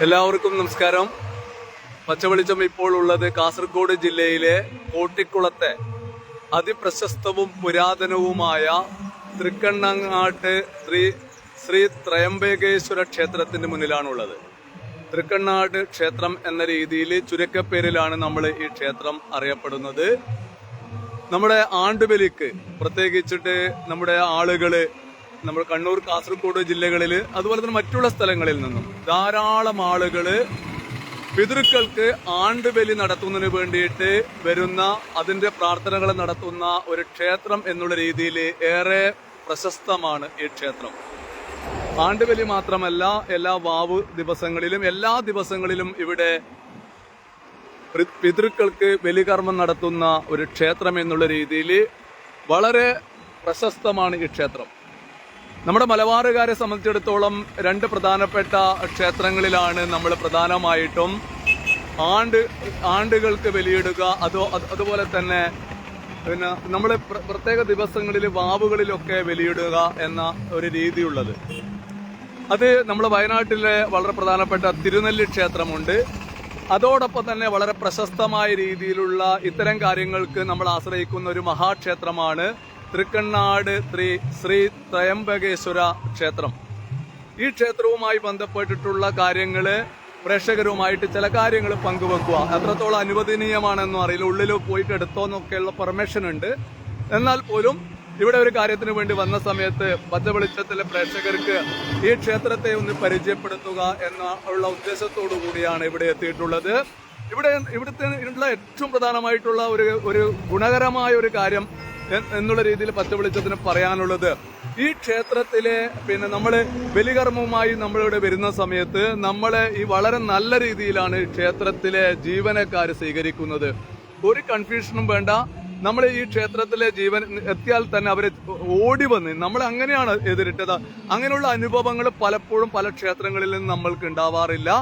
എല്ലാവർക്കും നമസ്കാരം. പച്ചവെളിച്ചം ഇപ്പോൾ ഉള്ളത് കാസർഗോഡ് ജില്ലയിലെ കോട്ടിക്കുളത്തെ അതിപ്രശസ്തവും പുരാതനവുമായ തൃക്കണ്ണങ്ങാട്ട് ശ്രീ ത്രയംബകേശ്വര ക്ഷേത്രത്തിന്റെ മുന്നിലാണുള്ളത്. തൃക്കണ്ണാട് ക്ഷേത്രം എന്ന രീതിയിൽ ചുരുക്കപ്പേരിലാണ് നമ്മൾ ഈ ക്ഷേത്രം അറിയപ്പെടുന്നത്. നമ്മുടെ ആണ്ടുബലിക്ക് പ്രത്യേകിച്ചിട്ട് നമ്മുടെ ആളുകള് നമ്മൾ കണ്ണൂർ, കാസർഗോഡ് ജില്ലകളിൽ അതുപോലെ തന്നെ മറ്റുള്ള സ്ഥലങ്ങളിൽ നിന്നും ധാരാളം ആളുകള് പിതൃക്കൾക്ക് ആണ്ടുബലി നടത്തുന്നതിന് വേണ്ടിയിട്ട് വരുന്ന, അതിന്റെ പ്രാർത്ഥനകൾ നടത്തുന്ന ഒരു ക്ഷേത്രം എന്നുള്ള രീതിയിൽ ഏറെ പ്രശസ്തമാണ് ഈ ക്ഷേത്രം. ആണ്ടുബലി മാത്രമല്ല, എല്ലാ വാവ് ദിവസങ്ങളിലും എല്ലാ ദിവസങ്ങളിലും ഇവിടെ പിതൃക്കൾക്ക് ബലികർമ്മം നടത്തുന്ന ഒരു ക്ഷേത്രം എന്നുള്ള രീതിയിൽ വളരെ പ്രശസ്തമാണ് ഈ ക്ഷേത്രം. നമ്മുടെ മലബാറുകാരെ സംബന്ധിച്ചിടത്തോളം രണ്ട് പ്രധാനപ്പെട്ട ക്ഷേത്രങ്ങളിലാണ് നമ്മൾ പ്രധാനമായിട്ടും ആണ്ടുകൾക്ക് ബലിയിടുക. അതുപോലെ തന്നെ പിന്നെ നമ്മൾ പ്രത്യേക ദിവസങ്ങളിൽ വാവുകളിലൊക്കെ ബലിയിടുക എന്ന ഒരു രീതിയുള്ളത്. അത് നമ്മുടെ വയനാട്ടിലെ വളരെ പ്രധാനപ്പെട്ട തിരുനെല്ലി ക്ഷേത്രമുണ്ട്. അതോടൊപ്പം തന്നെ വളരെ പ്രശസ്തമായ രീതിയിലുള്ള ഇത്തരം കാര്യങ്ങൾക്ക് നമ്മൾ ആശ്രയിക്കുന്ന ഒരു മഹാക്ഷേത്രമാണ് തൃക്കണ്ണാട് ശ്രീ ത്രയംബകേശ്വര ക്ഷേത്രം. ഈ ക്ഷേത്രവുമായി ബന്ധപ്പെട്ടിട്ടുള്ള കാര്യങ്ങള് പ്രേക്ഷകരുമായിട്ട് ചില കാര്യങ്ങൾ പങ്കുവെക്കുക. എത്രത്തോളം അനുവദനീയമാണെന്നും അറിയില്ല, ഉള്ളിൽ പോയിട്ട് എടുത്തോന്നൊക്കെയുള്ള പെർമിഷൻ ഉണ്ട്. എന്നാൽ പോലും ഇവിടെ ഒരു കാര്യത്തിന് വേണ്ടി വന്ന സമയത്ത് പച്ചവെളിച്ചത്തിലെ പ്രേക്ഷകർക്ക് ഈ ക്ഷേത്രത്തെ ഒന്ന് പരിചയപ്പെടുത്തുക എന്നുള്ള ഉദ്ദേശത്തോടു കൂടിയാണ് ഇവിടെ എത്തിയിട്ടുള്ളത്. ഇവിടുത്തെ ഏറ്റവും പ്രധാനമായിട്ടുള്ള ഒരു ഗുണകരമായ ഒരു കാര്യം എന്നുള്ള രീതിയിൽ പച്ചവെളിച്ചത്തിന് പറയാനുള്ളത്, ഈ ക്ഷേത്രത്തിലെ നമ്മള് ബലികർമ്മവുമായി നമ്മളിവിടെ വരുന്ന സമയത്ത് നമ്മളെ ഈ വളരെ നല്ല രീതിയിലാണ് ക്ഷേത്രത്തിലെ ജീവനക്കാര് സ്വീകരിക്കുന്നത്. ഒരു കൺഫ്യൂഷനും വേണ്ട. നമ്മൾ ഈ ക്ഷേത്രത്തിലെ ജീവൻ എത്തിയാൽ തന്നെ അവര് ഓടി വന്ന് നമ്മൾ അങ്ങനെയാണ് എതിരിട്ടത്. അങ്ങനെയുള്ള അനുഭവങ്ങൾ പലപ്പോഴും പല ക്ഷേത്രങ്ങളിൽ നിന്നും നമ്മൾക്ക് ഉണ്ടാവാറില്ല.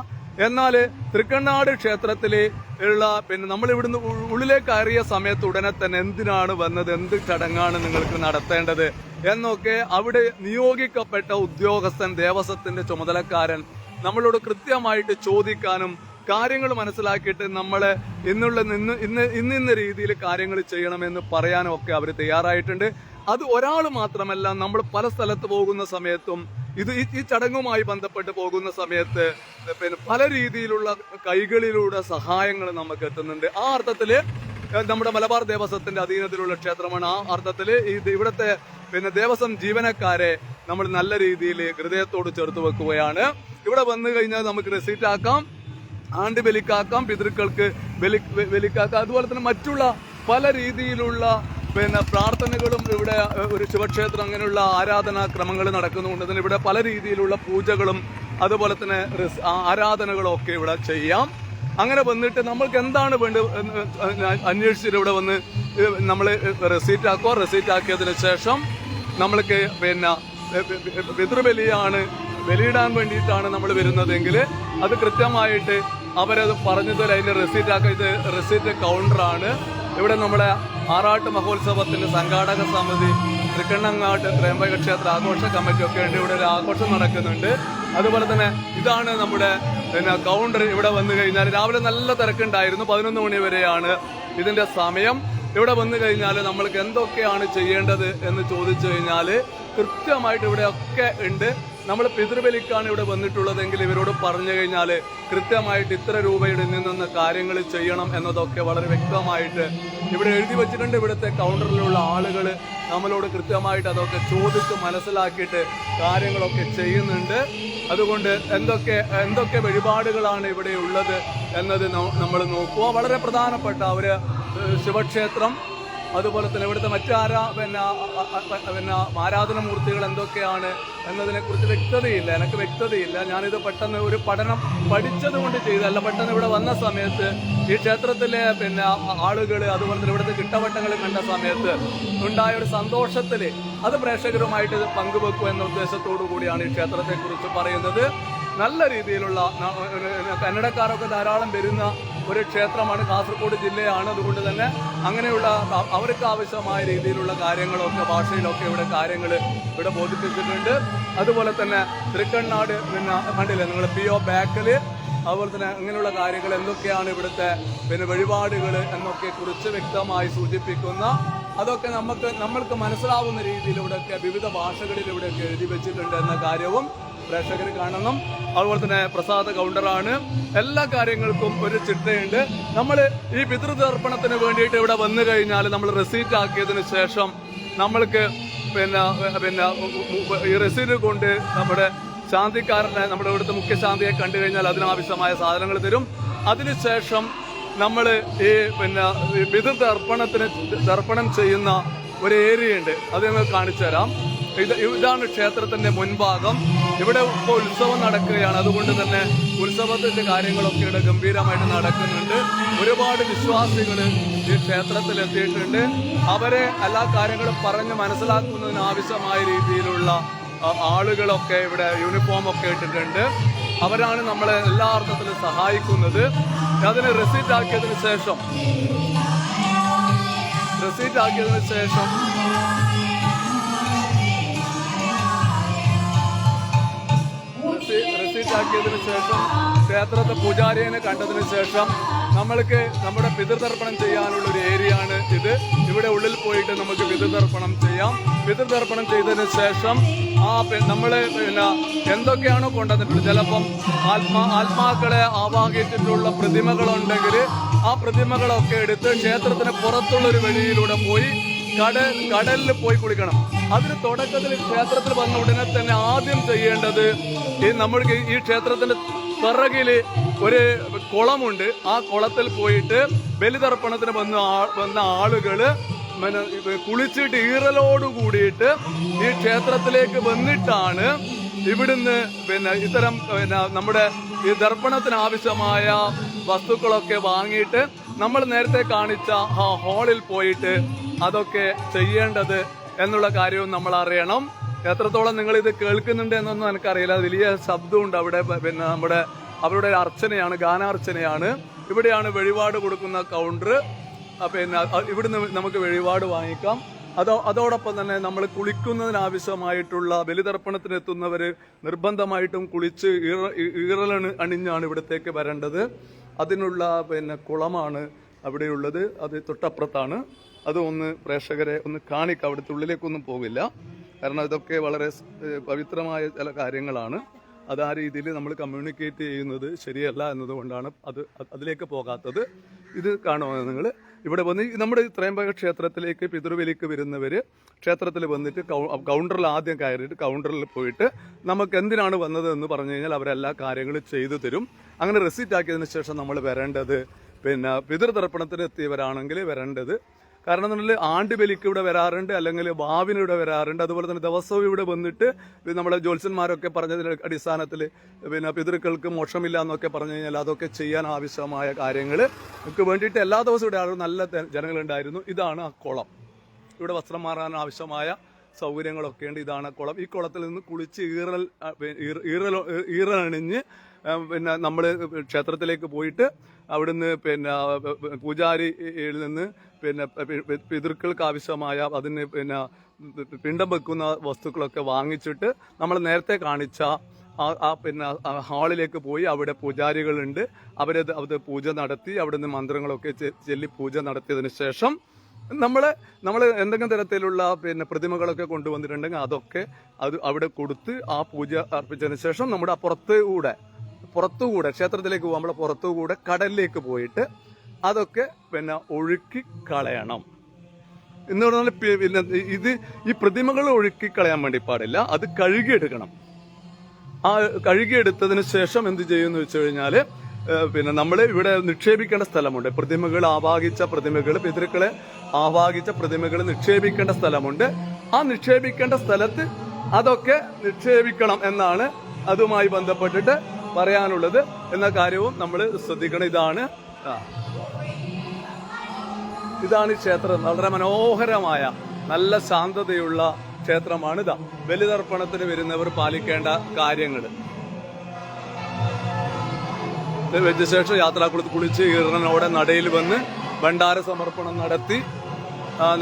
എന്നാൽ തൃക്കണ്ണാട് ക്ഷേത്രത്തില് ഉള്ള നമ്മൾ ഇവിടുന്ന് ഉള്ളിലേക്ക് കയറിയ സമയത്ത് ഉടനെ തന്നെ എന്തിനാണ് വന്നത്, എന്ത് ചടങ്ങാണ് നിങ്ങൾക്ക് നടത്തേണ്ടത് എന്നൊക്കെ അവിടെ നിയോഗിക്കപ്പെട്ട ഉദ്യോഗസ്ഥൻ, ദേവസ്വത്തിന്റെ ചുമതലക്കാരൻ നമ്മളോട് കൃത്യമായിട്ട് ചോദിക്കാനും കാര്യങ്ങൾ മനസ്സിലാക്കിയിട്ട് നമ്മളെ ഇന്ന രീതിയിൽ കാര്യങ്ങൾ ചെയ്യണമെന്ന് പറയാനും ഒക്കെ അവർ തയ്യാറായിട്ടുണ്ട്. അത് ഒരാൾ മാത്രമല്ല, നമ്മൾ പല സ്ഥലത്ത് പോകുന്ന സമയത്തും ഈ ചടങ്ങുമായി ബന്ധപ്പെട്ട് പോകുന്ന സമയത്ത് പല രീതിയിലുള്ള കൈകളിലൂടെ സഹായങ്ങൾ നമുക്ക് എത്തുന്നുണ്ട്. ആ അർത്ഥത്തില് നമ്മുടെ മലബാർ ദേവസ്വത്തിന്റെ അധീനത്തിലുള്ള ക്ഷേത്രമാണ്. ആ അർത്ഥത്തില് ഇവിടുത്തെ ദേവസ്വം ജീവനക്കാരെ നമ്മൾ നല്ല രീതിയിൽ ഹൃദയത്തോട് ചേർത്ത് വെക്കുകയാണ്. ഇവിടെ വന്നു കഴിഞ്ഞാൽ നമുക്ക് റെസീറ്റ് ആക്കാം, ആണ്ട് ബലിക്കാക്കാം, പിതൃക്കൾക്ക് ബലിക്കാക്കാം. അതുപോലെ തന്നെ മറ്റുള്ള പല രീതിയിലുള്ള പ്രാർത്ഥനകളും ഇവിടെ ഒരു ശിവക്ഷേത്രം അങ്ങനെയുള്ള ആരാധനാക്രമങ്ങൾ നടക്കുന്നുണ്ട്. അതിന് ഇവിടെ പല രീതിയിലുള്ള പൂജകളും അതുപോലെ തന്നെ ആരാധനകളും ഒക്കെ ഇവിടെ ചെയ്യാം. അങ്ങനെ വന്നിട്ട് നമ്മൾക്ക് എന്താണ് വേണ്ടത് അന്വേഷിച്ചിട്ട് ഇവിടെ വന്ന് നമ്മൾ റെസീറ്റ് ആക്കുക. റെസീറ്റ് ആക്കിയതിനു ശേഷം നമ്മൾക്ക് പിതൃബലിയാണ്, ബലിയിടാൻ വേണ്ടിയിട്ടാണ് നമ്മൾ വരുന്നതെങ്കിൽ അത് കൃത്യമായിട്ട് അവരത് പറഞ്ഞു തരും. അതിന്റെ റെസീറ്റ് ആക്കുക. ഇത് റെസീറ്റ് കൗണ്ടറാണ്. ഇവിടെ നമ്മുടെ ആറാട്ട് മഹോത്സവത്തിന്റെ സംഘാടക സമിതി, തൃക്കണ്ണങ്ങാട്ട് ത്രയംബക ക്ഷേത്ര ആഘോഷ കമ്മിറ്റി ഒക്കെ ഉണ്ട്. ഇവിടെ ഒരു ആഘോഷം നടക്കുന്നുണ്ട്. അതുപോലെ തന്നെ ഇതാണ് നമ്മുടെ കൗണ്ടർ. ഇവിടെ വന്നു കഴിഞ്ഞാൽ രാവിലെ നല്ല തിരക്കുണ്ടായിരുന്നു. 11 മണി വരെയാണ് ഇതിന്റെ സമയം. ഇവിടെ വന്നു കഴിഞ്ഞാൽ നമ്മൾക്ക് എന്തൊക്കെയാണ് ചെയ്യേണ്ടത് എന്ന് ചോദിച്ചു കഴിഞ്ഞാൽ കൃത്യമായിട്ട് ഇവിടെ ഒക്കെ ഉണ്ട്. നമ്മൾ പിതൃബലിക്കാണ് ഇവിടെ വന്നിട്ടുള്ളതെങ്കിൽ ഇവരോട് പറഞ്ഞു കഴിഞ്ഞാൽ കൃത്യമായിട്ട് ഇത്ര രൂപയുടെ നിന്ന് കാര്യങ്ങൾ ചെയ്യണം എന്നതൊക്കെ വളരെ വ്യക്തമായിട്ട് ഇവിടെ എഴുതി വെച്ചിട്ടുണ്ട്. ഇവിടുത്തെ കൗണ്ടറിലുള്ള ആളുകൾ നമ്മളോട് കൃത്യമായിട്ട് അതൊക്കെ ചോദിച്ച് മനസ്സിലാക്കിയിട്ട് കാര്യങ്ങളൊക്കെ ചെയ്യുന്നുണ്ട്. അതുകൊണ്ട് എന്തൊക്കെ വഴിപാടുകളാണ് ഇവിടെ ഉള്ളത് എന്നത് നമ്മൾ നോക്കുക. വളരെ പ്രധാനപ്പെട്ട ഒരു ശിവക്ഷേത്രം, അതുപോലെ തന്നെ ഇവിടുത്തെ മറ്റ് ആരാധനമൂർത്തികൾ എന്തൊക്കെയാണ് എന്നതിനെ കുറിച്ച് എനിക്ക് വ്യക്തതയില്ല. ഞാനിത് പെട്ടെന്ന് ഒരു പഠനം പഠിച്ചത് കൊണ്ട് ചെയ്തല്ല. പെട്ടെന്ന് ഇവിടെ വന്ന സമയത്ത് ഈ ക്ഷേത്രത്തിലെ ആളുകൾ അതുപോലെ തന്നെ ഇവിടുത്തെ ചിട്ടവട്ടങ്ങൾ കണ്ട സമയത്ത് ഉണ്ടായ ഒരു സന്തോഷത്തില് അത് പ്രേക്ഷകരുമായിട്ട് പങ്കുവെക്കുക എന്ന ഉദ്ദേശത്തോടു കൂടിയാണ് ഈ ക്ഷേത്രത്തെ കുറിച്ച് പറയുന്നത്. നല്ല രീതിയിലുള്ള കന്നഡക്കാരൊക്കെ ധാരാളം വരുന്ന ഒരു ക്ഷേത്രമാണ്. കാസർഗോഡ് ജില്ലയാണ്. അതുകൊണ്ട് തന്നെ അങ്ങനെയുള്ള അവർക്ക് ആവശ്യമായ രീതിയിലുള്ള കാര്യങ്ങളൊക്കെ ഭാഷയിലൊക്കെ ഇവിടെ കാര്യങ്ങൾ ഇവിടെ ബോധിപ്പിച്ചിട്ടുണ്ട്. അതുപോലെ തന്നെ തൃക്കണ്ണാട് കണ്ടില്ലേ നിങ്ങൾ, PO ബാക്കിൽ അതുപോലെ തന്നെ അങ്ങനെയുള്ള കാര്യങ്ങൾ എന്തൊക്കെയാണ് ഇവിടുത്തെ വഴിപാടുകൾ എന്നൊക്കെ കുറിച്ച് വ്യക്തമായി സൂചിപ്പിക്കുന്ന അതൊക്കെ നമ്മൾക്ക് മനസ്സിലാവുന്ന രീതിയിൽ ഇവിടെയൊക്കെ വിവിധ ഭാഷകളിൽ ഇവിടെയൊക്കെ എഴുതി വെച്ചിട്ടുണ്ട് എന്ന കാര്യവും പ്രേക്ഷകർ കാണണം. അതുപോലെ തന്നെ പ്രസാദ കൗണ്ടറാണ്. എല്ലാ കാര്യങ്ങൾക്കും ഒരു ചിട്ടയുണ്ട്. നമ്മൾ ഈ പിതൃതർപ്പണത്തിന് വേണ്ടിയിട്ട് ഇവിടെ വന്നു കഴിഞ്ഞാൽ നമ്മൾ റെസീറ്റ് ആക്കിയതിന് ശേഷം നമ്മൾക്ക് ഈ റെസീറ്റ് കൊണ്ട് നമ്മുടെ ശാന്തിക്കാരനെ നമ്മുടെ ഇവിടുത്തെ മുഖ്യ ശാന്തിയെ കണ്ടു കഴിഞ്ഞാൽ അതിനാവശ്യമായ സാധനങ്ങൾ തരും. അതിനുശേഷം നമ്മൾ ഈ പിതൃതർപ്പണം ചെയ്യുന്ന ഒരു ഏരിയ ഉണ്ട്, അത് ഞങ്ങൾ കാണിച്ചു തരാം. ഇതാണ് ക്ഷേത്രത്തിന്റെ മുൻഭാഗം. ഇവിടെ ഇപ്പോൾ ഉത്സവം നടക്കുകയാണ്, അതുകൊണ്ട് തന്നെ ഉത്സവത്തിന്റെ കാര്യങ്ങളൊക്കെ ഇവിടെ ഗംഭീരമായിട്ട് നടക്കുന്നുണ്ട്. ഒരുപാട് വിശ്വാസികൾ ഈ ക്ഷേത്രത്തിൽ എത്തിയിട്ടുണ്ട്. അവരെ എല്ലാ കാര്യങ്ങളും പറഞ്ഞ് മനസ്സിലാക്കുന്നതിന് ആവശ്യമായ രീതിയിലുള്ള ആളുകളൊക്കെ ഇവിടെ യൂണിഫോം ഒക്കെ ഇട്ടിട്ടുണ്ട്. അവരാണ് നമ്മളെ എല്ലാ അർത്ഥത്തിലും സഹായിക്കുന്നത്. അതിന് റെസീറ്റ് ആക്കിയതിനു ശേഷം ക്ഷേത്രത്തെ പൂജാരിയെ കണ്ടതിന് ശേഷം നമ്മൾക്ക് നമ്മുടെ പിതൃതർപ്പണം ചെയ്യാനുള്ള ഒരു ഏരിയ ആണ് ഇത്. ഇവിടെ ഉള്ളിൽ പോയിട്ട് നമുക്ക് പിതൃതർപ്പണം ചെയ്യാം. പിതൃതർപ്പണം ചെയ്തതിന് ശേഷം നമ്മള് എന്തൊക്കെയാണോ കൊണ്ടുവന്നിട്ടുള്ളത്, ചിലപ്പം ആത്മാക്കളെ ആവാഹിച്ചിട്ടുള്ള പ്രതിമകളുണ്ടെങ്കിൽ ആ പ്രതിമകളൊക്കെ എടുത്ത് ക്ഷേത്രത്തിന് പുറത്തുള്ള ഒരു വഴിയിലൂടെ പോയി കടലിൽ പോയി കുളിക്കണം. അതിന് തുടക്കത്തിൽ ക്ഷേത്രത്തിൽ വന്ന ഉടനെ തന്നെ ആദ്യം ചെയ്യേണ്ടത് നമ്മൾക്ക് ഈ ക്ഷേത്രത്തിന്റെ പിറകില് ഒരു കുളമുണ്ട്. ആ കുളത്തിൽ പോയിട്ട് ബലിതർപ്പണത്തിന് വന്ന ആളുകള് കുളിച്ചിട്ട് ഈറലോട് കൂടിയിട്ട് ഈ ക്ഷേത്രത്തിലേക്ക് വന്നിട്ടാണ് ഇവിടുന്ന് ഇത്തരം നമ്മുടെ ഈ ദർപ്പണത്തിന് ആവശ്യമായ വസ്തുക്കളൊക്കെ വാങ്ങിയിട്ട് നമ്മൾ നേരത്തെ കാണിച്ച ആ ഹാളിൽ പോയിട്ട് അതൊക്കെ ചെയ്യേണ്ടത് എന്നുള്ള കാര്യവും നമ്മൾ അറിയണം. എത്രത്തോളം നിങ്ങൾ ഇത് കേൾക്കുന്നുണ്ട് എന്നൊന്നും എനിക്കറിയില്ല. വലിയ ശബ്ദമുണ്ട് അവിടെ. അവരുടെ അർച്ചനയാണ്, ഗാനാർച്ചനയാണ്. ഇവിടെയാണ് വഴിപാട് കൊടുക്കുന്ന കൗണ്ടർ. ഇവിടുന്ന് നമുക്ക് വഴിപാട് വാങ്ങിക്കാം. അതോടൊപ്പം തന്നെ നമ്മൾ കുളിക്കുന്നതിനാവശ്യമായിട്ടുള്ള ബലിതർപ്പണത്തിന് എത്തുന്നവർ നിർബന്ധമായിട്ടും കുളിച്ച് അണിഞ്ഞാണ് ഇവിടത്തേക്ക് വരേണ്ടത്. അതിനുള്ള കുളമാണ് അവിടെയുള്ളത്. അത് തൊട്ടപ്പുറത്താണ്. അത് പ്രേക്ഷകരെ ഒന്ന് കാണിക്കാം. അവിടുത്തെ ഉള്ളിലേക്കൊന്നും പോകില്ല, കാരണം ഇതൊക്കെ വളരെ പവിത്രമായ ചില കാര്യങ്ങളാണ്. അത് ആ രീതിയിൽ നമ്മൾ കമ്മ്യൂണിക്കേറ്റ് ചെയ്യുന്നത് ശരിയല്ല എന്നതുകൊണ്ടാണ് അതിലേക്ക് പോകാത്തത്. ഇത് കാണുമോ നിങ്ങൾ? ഇവിടെ വന്ന് നമ്മുടെ ത്രയംബക ക്ഷേത്രത്തിലേക്ക് പിതൃബലിക്ക് വരുന്നവർ ക്ഷേത്രത്തിൽ വന്നിട്ട് കൗണ്ടറിൽ ആദ്യം കയറിയിട്ട് കൗണ്ടറിൽ പോയിട്ട് നമുക്ക് എന്തിനാണ് വന്നത് എന്ന് പറഞ്ഞു കഴിഞ്ഞാൽ അവരെല്ലാ കാര്യങ്ങളും ചെയ്തു തരും. അങ്ങനെ റെസീറ്റ് ആക്കിയതിന് ശേഷം നമ്മൾ വരേണ്ടത് പിതൃതർപ്പണത്തിന് എത്തിയവരാണെങ്കിൽ വരേണ്ടത്. കാരണം എന്നുണ്ടെങ്കിൽ ആണ്ടുബലിക്ക് ഇവിടെ വരാറുണ്ട്, അല്ലെങ്കിൽ ഭാവിന് ഇവിടെ വരാറുണ്ട്. അതുപോലെ തന്നെ ദിവസവും ഇവിടെ വന്നിട്ട് നമ്മളെ ജ്യോത്സ്യന്മാരൊക്കെ പറഞ്ഞതിന്റെ അടിസ്ഥാനത്തിൽ പിതൃക്കൾക്ക് മോക്ഷമില്ല എന്നൊക്കെ പറഞ്ഞു കഴിഞ്ഞാൽ അതൊക്കെ ചെയ്യാൻ ആവശ്യമായ കാര്യങ്ങൾക്ക് വേണ്ടിയിട്ട് എല്ലാ ദിവസവും ഇവിടെ നല്ല ജനങ്ങളുണ്ടായിരുന്നു. ഇതാണ് ആ കുളം. ഇവിടെ വസ്ത്രം മാറാൻ ആവശ്യമായ സൗകര്യങ്ങളൊക്കെ ഉണ്ട്. ഇതാണ് കുളം. ഈ കുളത്തിൽ നിന്ന് കുളിച്ച് ഈറലണിഞ്ഞ് നമ്മൾ ക്ഷേത്രത്തിലേക്ക് പോയിട്ട് അവിടുന്ന് പൂജാരിയിൽ നിന്ന് പിതൃക്കൾക്ക് ആവശ്യമായ അതിന് പിണ്ടം വെക്കുന്ന വസ്തുക്കളൊക്കെ വാങ്ങിച്ചിട്ട് നമ്മൾ നേരത്തെ കാണിച്ച ഹാളിലേക്ക് പോയി അവിടെ പൂജാരികളുണ്ട്. അത് പൂജ നടത്തി അവിടുന്ന് മന്ത്രങ്ങളൊക്കെ ചൊല്ലി പൂജ നടത്തിയതിന് ശേഷം നമ്മൾ എന്തെങ്കിലും തരത്തിലുള്ള പ്രതിമകളൊക്കെ കൊണ്ടുവന്നിട്ടുണ്ടെങ്കിൽ അതൊക്കെ അവിടെ കൊടുത്ത് ആ പൂജ അർപ്പിച്ചതിന് ശേഷം നമ്മുടെ പുറത്തുകൂടെ ക്ഷേത്രത്തിലേക്ക് പോകുമ്പോൾ പുറത്തുകൂടെ കടലിലേക്ക് പോയിട്ട് അതൊക്കെ ഒഴുക്കി കളയണം എന്ന് പറഞ്ഞാൽ ഈ പ്രതിമകൾ ഒഴുക്കി കളയാൻ വേണ്ടി പാടില്ല, അത് കഴുകിയെടുക്കണം. ആ കഴുകിയെടുത്തതിന് ശേഷം എന്ത് ചെയ്യുമെന്ന് വെച്ച് കഴിഞ്ഞാല് നമ്മൾ ഇവിടെ നിക്ഷേപിക്കേണ്ട സ്ഥലമുണ്ട്. പിതൃക്കളെ ആവാഹിച്ച പ്രതിമകൾ നിക്ഷേപിക്കേണ്ട സ്ഥലമുണ്ട്. ആ നിക്ഷേപിക്കേണ്ട സ്ഥലത്ത് അതൊക്കെ നിക്ഷേപിക്കണം എന്നാണ് അതുമായി ബന്ധപ്പെട്ടിട്ട് പറയാനുള്ളത് എന്ന കാര്യവും നമ്മൾ ശ്രദ്ധിക്കണം. ഇതാണ് ഈ ക്ഷേത്രം. വളരെ മനോഹരമായ നല്ല ശാന്തതയുള്ള ക്ഷേത്രമാണ്. ബലിതർപ്പണത്തിന് വരുന്നവർ പാലിക്കേണ്ട കാര്യങ്ങൾ വെച്ച ശേഷം യാത്രാക്കുളത്ത് കുളിച്ച് ഈറനോടെ നടയിൽ വന്ന് ഭണ്ഡാര സമർപ്പണം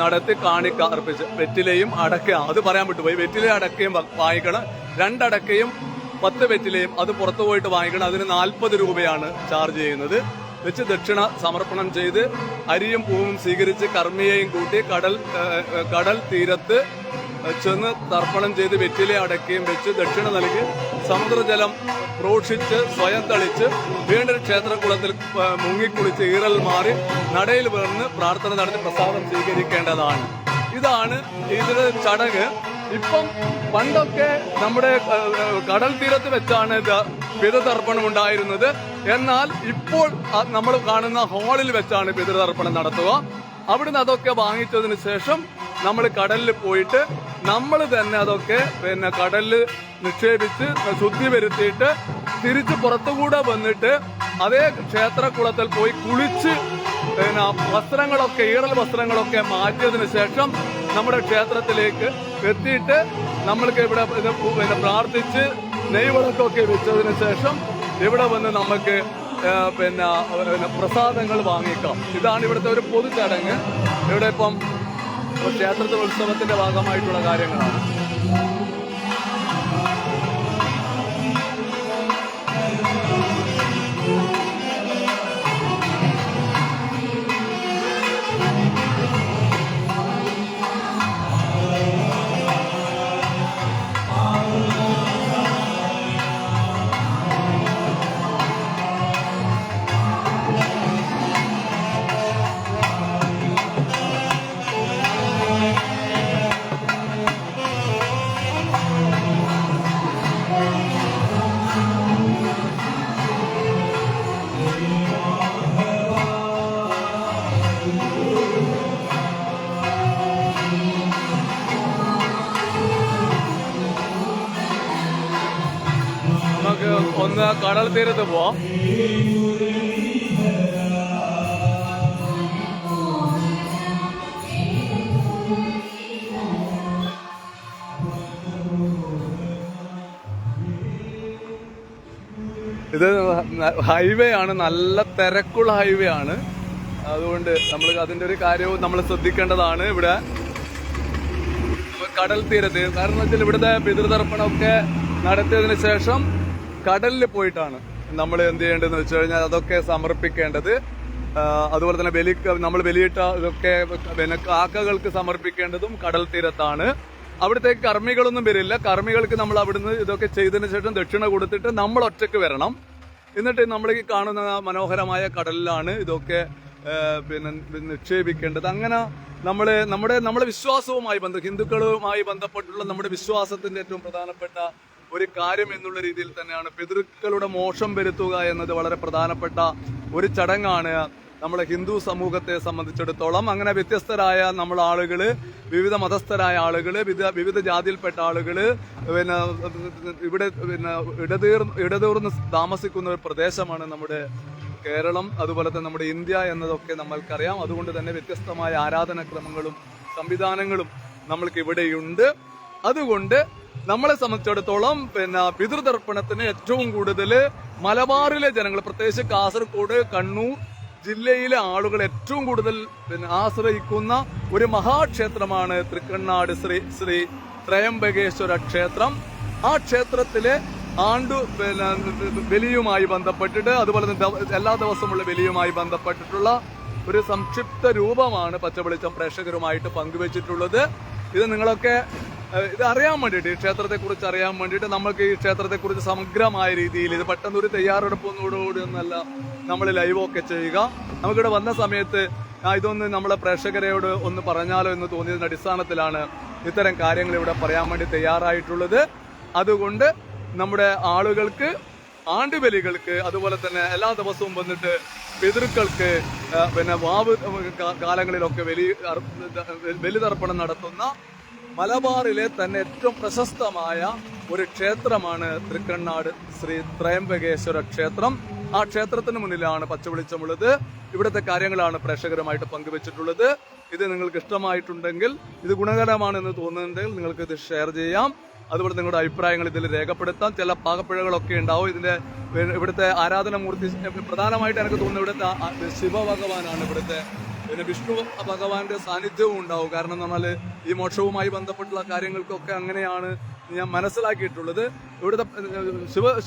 നടത്തി കാണിക്ക അർപ്പിച്ച് വെറ്റിലയും അടക്ക, അത് പറയാൻ വിട്ടുപോയി. വെറ്റില അടക്കയും വാങ്ങിക്കണം. 2 അടക്കയും 10 വെറ്റിലയും അത് പുറത്തു പോയിട്ട് വാങ്ങിക്കണം. അതിന് 40 രൂപയാണ് ചാർജ് ചെയ്യുന്നത്. വെച്ച് ദക്ഷിണ സമർപ്പണം ചെയ്ത് അരിയും പൂവും സ്വീകരിച്ച് കർമ്മിയെയും കൂട്ടി കടൽ തീരത്ത് ചെന്ന് തർപ്പണം ചെയ്ത് വെറ്റിലെ അടക്കുകയും വെച്ച് ദക്ഷിണ നൽകി സമുദ്രജലം പ്രോഷിച്ച് സ്വയം തളിച്ച് വീണ്ടും ക്ഷേത്രകുളത്തിൽ മുങ്ങിക്കുളിച്ച് ഈറൽ മാറി നടയിൽ വീർന്ന് പ്രാർത്ഥന നടത്തി പ്രസാദം സ്വീകരിക്കേണ്ടതാണ്. ഇതാണ് ഇതിന്റെ ചടങ്ങ്. ഇപ്പം പണ്ടൊക്കെ നമ്മുടെ കടൽ തീരത്ത് വെച്ചാണ് പിതൃതർപ്പണം ഉണ്ടായിരുന്നത്. എന്നാൽ ഇപ്പോൾ നമ്മൾ കാണുന്ന ഹാളിൽ വെച്ചാണ് പിതൃതർപ്പണം നടത്തുക. അവിടുന്ന് അതൊക്കെ വാങ്ങിച്ചതിന് ശേഷം നമ്മൾ കടലിൽ പോയിട്ട് നമ്മൾ തന്നെ അതൊക്കെ കടലിൽ നിക്ഷേപിച്ച് ശുദ്ധി വരുത്തിയിട്ട് തിരിച്ച് പുറത്തുകൂടെ വന്നിട്ട് അതേ ക്ഷേത്രകുളത്തിൽ പോയി കുളിച്ച് വസ്ത്രങ്ങളൊക്കെ ഈറൽ വസ്ത്രങ്ങളൊക്കെ മാറ്റിയതിനു ശേഷം നമ്മുടെ ക്ഷേത്രത്തിലേക്ക് എത്തിയിട്ട് നമ്മൾക്ക് ഇവിടെ പ്രാർത്ഥിച്ച് നെയ്വിളക്കൊക്കെ വെച്ചതിന് ശേഷം ഇവിടെ വന്ന് നമുക്ക് പ്രസാദങ്ങൾ വാങ്ങിക്കാം. ഇതാണ് ഇവിടുത്തെ ഒരു പൊതു ചടങ്ങ്. ഇവിടെ ഇപ്പം ക്ഷേത്രത്തിൽ ഉത്സവത്തിന്റെ ഭാഗമായിട്ടുള്ള കാര്യങ്ങളാണ്. നമുക്ക് ഒന്ന് കടൽ തീരത്ത് പോവാം. ഇത് ഹൈവേ ആണ്, നല്ല തിരക്കുള്ള ഹൈവേ ആണ്. അതുകൊണ്ട് നമ്മൾ അതിന്റെ ഒരു കാര്യവും നമ്മൾ ശ്രദ്ധിക്കേണ്ടതാണ്. ഇവിടെ കടൽ തീരത്ത്, കാരണം വെച്ചാൽ ഇവിടുത്തെ പിതൃതർപ്പണമൊക്കെ നടത്തിയതിനു ശേഷം കടലിൽ പോയിട്ടാണ് നമ്മൾ എന്ത് ചെയ്യേണ്ടതെന്ന് വെച്ച് കഴിഞ്ഞാൽ അതൊക്കെ സമർപ്പിക്കേണ്ടത്. അതുപോലെ തന്നെ നമ്മൾ ബലിയിട്ട ഇതൊക്കെ കാക്കകൾക്ക് സമർപ്പിക്കേണ്ടതും കടൽ തീരത്താണ്. അവിടത്തേക്ക് കർമ്മികളൊന്നും വരില്ല. കർമ്മികൾക്ക് നമ്മൾ അവിടുന്ന് ഇതൊക്കെ ചെയ്തതിന് ശേഷം ദക്ഷിണ കൊടുത്തിട്ട് നമ്മൾ ഒറ്റയ്ക്ക് വരണം. എന്നിട്ട് നമ്മൾ ഈ കാണുന്ന മനോഹരമായ കടലിലാണ് ഇതൊക്കെ നിക്ഷേപിക്കേണ്ടത്. അങ്ങനെ നമ്മുടെ വിശ്വാസവുമായി ഹിന്ദുക്കളുമായി ബന്ധപ്പെട്ടുള്ള നമ്മുടെ വിശ്വാസത്തിന്റെ ഏറ്റവും പ്രധാനപ്പെട്ട ഒരു കാര്യം എന്നുള്ള രീതിയിൽ തന്നെയാണ് പിതൃക്കളുടെ മോക്ഷം വരുത്തുക എന്നത് വളരെ പ്രധാനപ്പെട്ട ഒരു ചടങ്ങാണ് നമ്മുടെ ഹിന്ദു സമൂഹത്തെ സംബന്ധിച്ചിടത്തോളം. അങ്ങനെ വ്യത്യസ്തരായ നമ്മൾ ആളുകള്, വിവിധ മതസ്ഥരായ ആളുകള്, വിവിധ ജാതിയിൽപ്പെട്ട ആളുകള് ഇവിടെ ഇടതൂർന്ന് താമസിക്കുന്ന ഒരു പ്രദേശമാണ് നമ്മുടെ കേരളം. അതുപോലെ തന്നെ നമ്മുടെ ഇന്ത്യ എന്നതൊക്കെ നമ്മൾക്കറിയാം. അതുകൊണ്ട് തന്നെ വ്യത്യസ്തമായ ആരാധനാക്രമങ്ങളും സംവിധാനങ്ങളും നമ്മൾക്ക് ഇവിടെയുണ്ട്. അതുകൊണ്ട് നമ്മളെ സംബന്ധിച്ചിടത്തോളം പിതൃതർപ്പണത്തിന് ഏറ്റവും കൂടുതൽ മലബാറിലെ ജനങ്ങൾ, പ്രത്യേകിച്ച് കാസർഗോഡ്, കണ്ണൂർ ജില്ലയിലെ ആളുകൾ ഏറ്റവും കൂടുതൽ ആശ്രയിക്കുന്ന ഒരു മഹാക്ഷേത്രമാണ് തൃക്കണ്ണാട് ശ്രീ ത്രയംബകേശ്വര ക്ഷേത്രം. ആ ക്ഷേത്രത്തിലെ ബലിയുമായി ബന്ധപ്പെട്ടിട്ട്, അതുപോലെ തന്നെ എല്ലാ ദിവസമുള്ള ബലിയുമായി ബന്ധപ്പെട്ടിട്ടുള്ള ഒരു സംക്ഷിപ്ത രൂപമാണ് പച്ചവെളിച്ചം പ്രേക്ഷകരുമായിട്ട് പങ്കുവച്ചിട്ടുള്ളത്. ഇത് നിങ്ങളൊക്കെ ഇത് അറിയാൻ വേണ്ടിയിട്ട്, ഈ ക്ഷേത്രത്തെക്കുറിച്ച് അറിയാൻ വേണ്ടിയിട്ട് നമ്മൾക്ക് ഈ ക്ഷേത്രത്തെക്കുറിച്ച് സമഗ്രമായ രീതിയിൽ, ഇത് പെട്ടെന്ന് ഒരു തയ്യാറെടുപ്പൊന്നുകൂടി ഒന്നല്ല നമ്മൾ ലൈവൊക്കെ ചെയ്യുക. നമുക്കിവിടെ വന്ന സമയത്ത് ഇതൊന്ന് നമ്മളെ പ്രേക്ഷകരോട് ഒന്ന് പറഞ്ഞാലോ എന്ന് തോന്നിയതിന്റെ അടിസ്ഥാനത്തിലാണ് ഇത്തരം കാര്യങ്ങൾ ഇവിടെ പറയാൻ വേണ്ടി തയ്യാറായിട്ടുള്ളത്. അതുകൊണ്ട് നമ്മുടെ ആളുകൾക്ക്, ആണ്ടുബലികൾക്ക്, അതുപോലെ തന്നെ എല്ലാ ദിവസവും വന്നിട്ട് പിതൃക്കൾക്ക് വാവ് കാലങ്ങളിലൊക്കെ ബലിതർപ്പണം നടത്തുന്ന മലബാറിലെ തന്നെ ഏറ്റവും പ്രശസ്തമായ ഒരു ക്ഷേത്രമാണ് തൃക്കണ്ണാട് ശ്രീ ത്രയംബകേശ്വര ക്ഷേത്രം. ആ ക്ഷേത്രത്തിന് മുന്നിലാണ് പച്ചവെളിച്ചമുള്ളത്. ഇവിടുത്തെ കാര്യങ്ങളാണ് പ്രേക്ഷകരുമായിട്ട് പങ്കുവച്ചിട്ടുള്ളത്. ഇത് നിങ്ങൾക്ക് ഇഷ്ടമായിട്ടുണ്ടെങ്കിൽ, ഇത് ഗുണകരമാണെന്ന് തോന്നുന്നുണ്ടെങ്കിൽ നിങ്ങൾക്ക് ഇത് ഷെയർ ചെയ്യാം. അതുപോലെ നിങ്ങളുടെ അഭിപ്രായങ്ങൾ ഇതിൽ രേഖപ്പെടുത്താം. ചില പാകപ്പിഴകളൊക്കെ ഉണ്ടാവും. ഇവിടുത്തെ ആരാധനമൂർത്തി പ്രധാനമായിട്ട് എനിക്ക് തോന്നുന്നു ഇവിടുത്തെ ശിവഭഗവാനാണ്. ഇവിടുത്തെ വിഷ്ണു ഭഗവാന്റെ സാന്നിധ്യവും ഉണ്ടാവും. കാരണം എന്ന് പറഞ്ഞാൽ ഈ മോക്ഷവുമായി ബന്ധപ്പെട്ടുള്ള കാര്യങ്ങൾക്കൊക്കെ അങ്ങനെയാണ് ഞാൻ മനസ്സിലാക്കിയിട്ടുള്ളത്. ഇവിടുത്തെ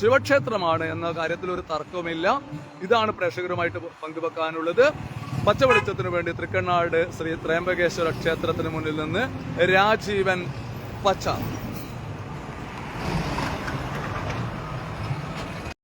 ശിവക്ഷേത്രമാണ് എന്ന കാര്യത്തിൽ ഒരു തർക്കവുമില്ല. ഇതാണ് പ്രേക്ഷകരുമായിട്ട് പങ്കുവെക്കാനുള്ളത്. പച്ചവെളിച്ചത്തിനു വേണ്ടി തൃക്കണ്ണാട് ശ്രീ ത്രയംബകേശ്വര ക്ഷേത്രത്തിന് മുന്നിൽ നിന്ന് രാജീവൻ പച്ച.